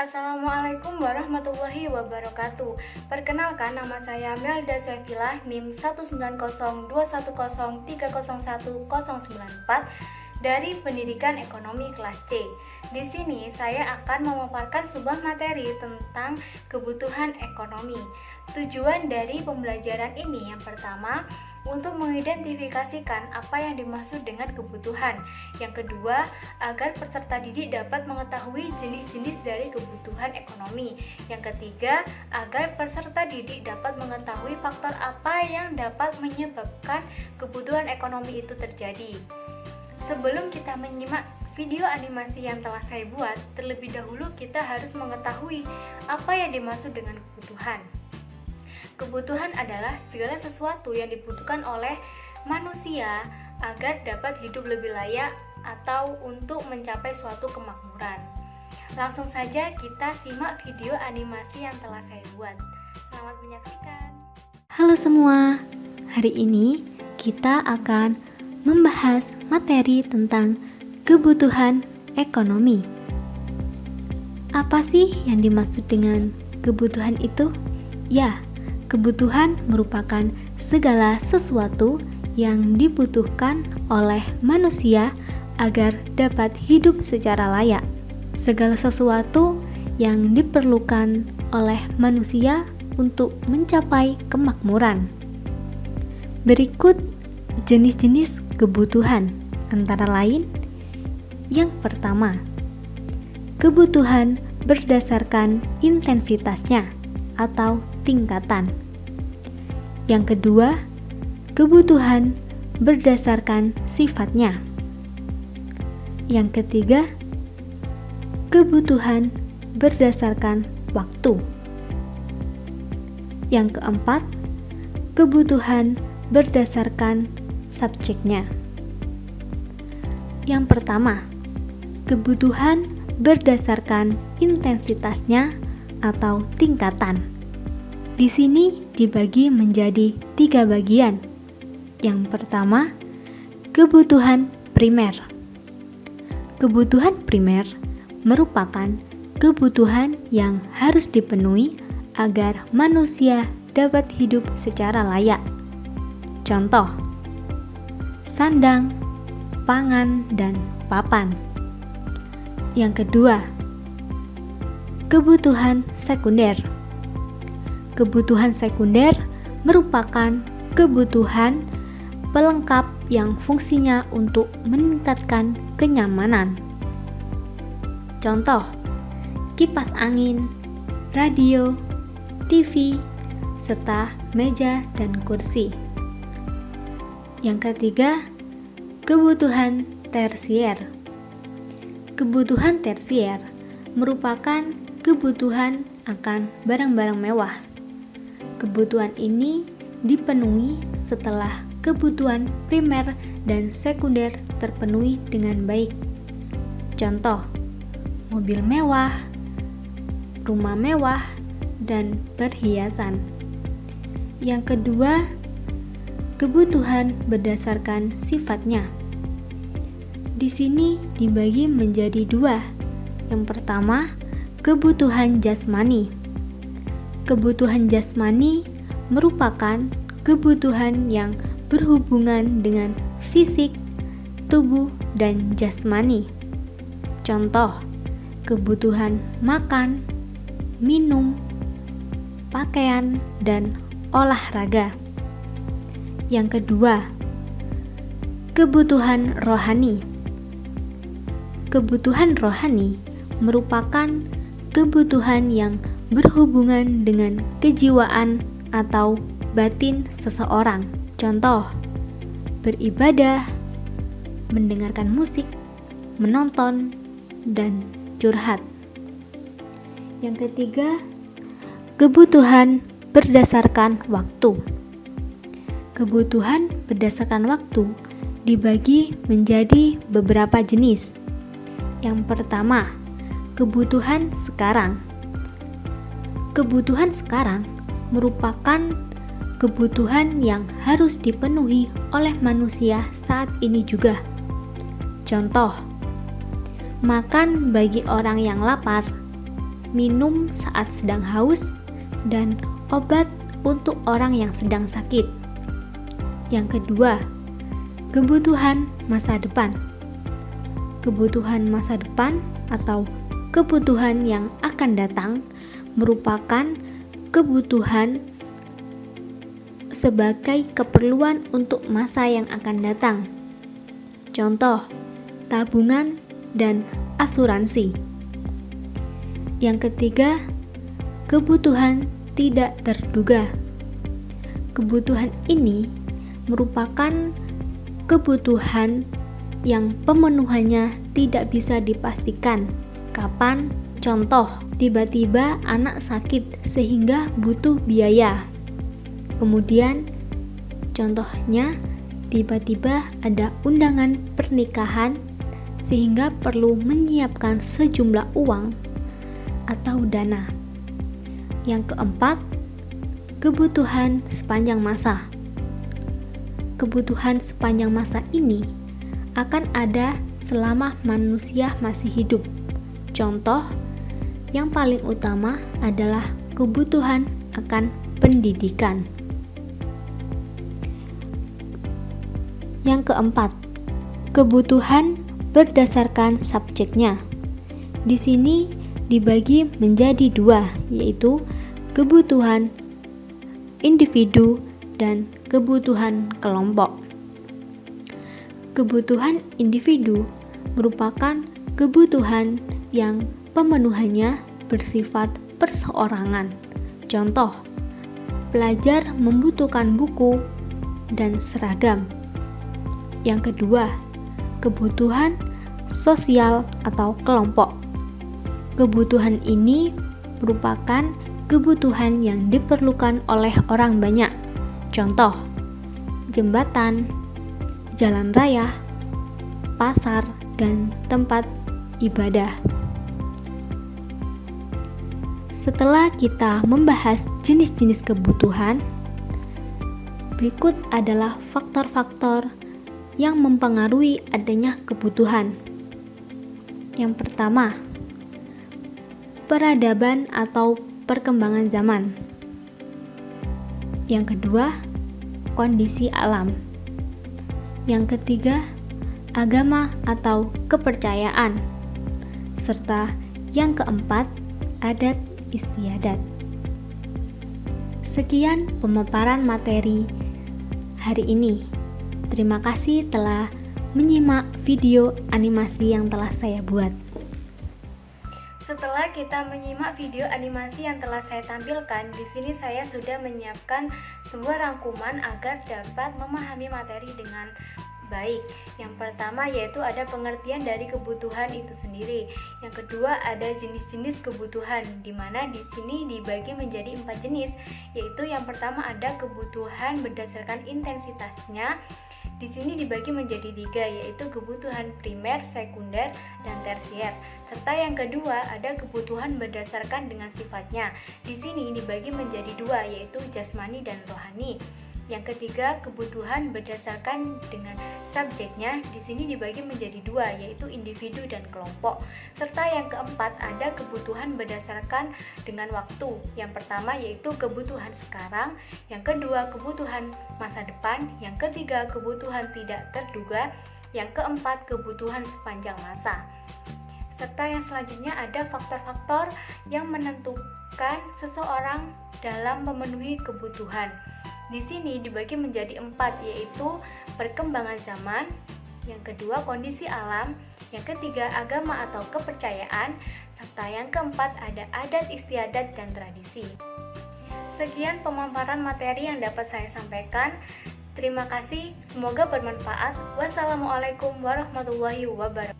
Assalamualaikum warahmatullahi wabarakatuh. Perkenalkan, nama saya Melda Sefilah, NIM 1902010301094 dari Pendidikan Ekonomi kelas C. Di sini saya akan memaparkan sebuah materi tentang kebutuhan ekonomi. Tujuan dari pembelajaran ini yang pertama, untuk mengidentifikasikan apa yang dimaksud dengan kebutuhan. Yang kedua, agar peserta didik dapat mengetahui jenis-jenis dari kebutuhan ekonomi. Yang ketiga, agar peserta didik dapat mengetahui faktor apa yang dapat menyebabkan kebutuhan ekonomi itu terjadi. Sebelum kita menyimak video animasi yang telah saya buat, terlebih dahulu kita harus mengetahui apa yang dimaksud dengan kebutuhan. Kebutuhan adalah segala sesuatu yang dibutuhkan oleh manusia agar dapat hidup lebih layak atau untuk mencapai suatu kemakmuran. Langsung saja kita simak video animasi yang telah saya buat. Selamat menyaksikan. Halo semua, hari ini kita akan membahas materi tentang kebutuhan ekonomi. Apa sih yang dimaksud dengan kebutuhan itu? Ya, kebutuhan merupakan segala sesuatu yang dibutuhkan oleh manusia agar dapat hidup secara layak. Segala sesuatu yang diperlukan oleh manusia untuk mencapai kemakmuran. Berikut jenis-jenis kebutuhan, antara lain: yang pertama, kebutuhan berdasarkan intensitasnya atau tingkatan. Yang kedua, kebutuhan berdasarkan sifatnya. Yang ketiga, kebutuhan berdasarkan waktu. Yang keempat, kebutuhan berdasarkan subjeknya. Yang pertama, kebutuhan berdasarkan intensitasnya atau tingkatan. Di sini dibagi menjadi 3 bagian. Yang pertama, kebutuhan primer. Kebutuhan primer merupakan kebutuhan yang harus dipenuhi agar manusia dapat hidup secara layak. Contoh: sandang, pangan, dan papan. Yang kedua, kebutuhan sekunder. Kebutuhan sekunder merupakan kebutuhan pelengkap yang fungsinya untuk meningkatkan kenyamanan. Contoh: kipas angin, radio, TV, serta meja dan kursi. Yang ketiga, kebutuhan tersier. Kebutuhan tersier merupakan kebutuhan akan barang-barang mewah. Kebutuhan ini dipenuhi setelah kebutuhan primer dan sekunder terpenuhi dengan baik. Contoh: mobil mewah, rumah mewah, dan perhiasan. Yang kedua, kebutuhan berdasarkan sifatnya. Di sini dibagi menjadi 2. Yang pertama, kebutuhan jasmani. Kebutuhan jasmani merupakan kebutuhan yang berhubungan dengan fisik, tubuh, dan jasmani. Contoh: kebutuhan makan, minum, pakaian, dan olahraga. Yang kedua, kebutuhan rohani. Kebutuhan rohani merupakan kebutuhan yang berhubungan dengan kejiwaan atau batin seseorang. Contoh: beribadah, mendengarkan musik, menonton, dan curhat. Yang ketiga, kebutuhan berdasarkan waktu. Kebutuhan berdasarkan waktu dibagi menjadi beberapa jenis. Yang pertama, kebutuhan sekarang. Kebutuhan sekarang merupakan kebutuhan yang harus dipenuhi oleh manusia saat ini juga. Contoh, makan bagi orang yang lapar, minum saat sedang haus, dan obat untuk orang yang sedang sakit. Yang kedua, kebutuhan masa depan. Kebutuhan masa depan atau kebutuhan yang akan datang merupakan kebutuhan sebagai keperluan untuk masa yang akan datang. Contoh, tabungan dan asuransi. Yang ketiga, kebutuhan tidak terduga. Kebutuhan ini merupakan kebutuhan yang pemenuhannya tidak bisa dipastikan. Kapan? Contoh, tiba-tiba anak sakit sehingga butuh biaya. Kemudian, contohnya, tiba-tiba ada undangan pernikahan sehingga perlu menyiapkan sejumlah uang atau dana. Yang keempat, kebutuhan sepanjang masa. Kebutuhan sepanjang masa ini akan ada selama manusia masih hidup. Contoh, yang paling utama adalah kebutuhan akan pendidikan. Yang keempat, kebutuhan berdasarkan subjeknya. Di sini dibagi menjadi dua, yaitu kebutuhan individu dan kebutuhan kelompok. Kebutuhan individu merupakan kebutuhan yang pemenuhannya bersifat perseorangan. Contoh, pelajar membutuhkan buku dan seragam. Yang kedua, kebutuhan sosial atau kelompok. Kebutuhan ini merupakan kebutuhan yang diperlukan oleh orang banyak. Contoh, jembatan, jalan raya, pasar, dan tempat ibadah. Setelah kita membahas jenis-jenis kebutuhan, berikut adalah faktor-faktor yang mempengaruhi adanya kebutuhan. Yang pertama, peradaban atau perkembangan zaman. Yang kedua, kondisi alam. Yang ketiga, agama atau kepercayaan. Serta yang keempat, adat istiadat. Sekian pemaparan materi hari ini. Terima kasih telah menyimak video animasi yang telah saya buat. Setelah kita menyimak video animasi yang telah saya tampilkan, di sini saya sudah menyiapkan sebuah rangkuman agar dapat memahami materi dengan baik. Yang pertama yaitu ada pengertian dari kebutuhan itu sendiri. Yang kedua ada jenis-jenis kebutuhan, di mana di sini dibagi menjadi 4 jenis, yaitu yang pertama ada kebutuhan berdasarkan intensitasnya. Di sini dibagi menjadi 3, yaitu kebutuhan primer, sekunder, dan tersier. Serta yang kedua ada kebutuhan berdasarkan dengan sifatnya. Di sini dibagi menjadi 2, yaitu jasmani dan rohani. Yang ketiga, kebutuhan berdasarkan dengan subjeknya. Di sini dibagi menjadi 2, yaitu individu dan kelompok. Serta yang keempat, ada kebutuhan berdasarkan dengan waktu. Yang pertama yaitu kebutuhan sekarang, yang kedua kebutuhan masa depan, yang ketiga kebutuhan tidak terduga, yang keempat kebutuhan sepanjang masa. Serta yang selanjutnya ada faktor-faktor yang menentukan seseorang dalam memenuhi kebutuhan. Di sini dibagi menjadi 4, yaitu perkembangan zaman, yang kedua kondisi alam, yang ketiga agama atau kepercayaan, serta yang keempat ada adat istiadat dan tradisi. Sekian pemaparan materi yang dapat saya sampaikan. Terima kasih, semoga bermanfaat. Wassalamualaikum warahmatullahi wabarakatuh.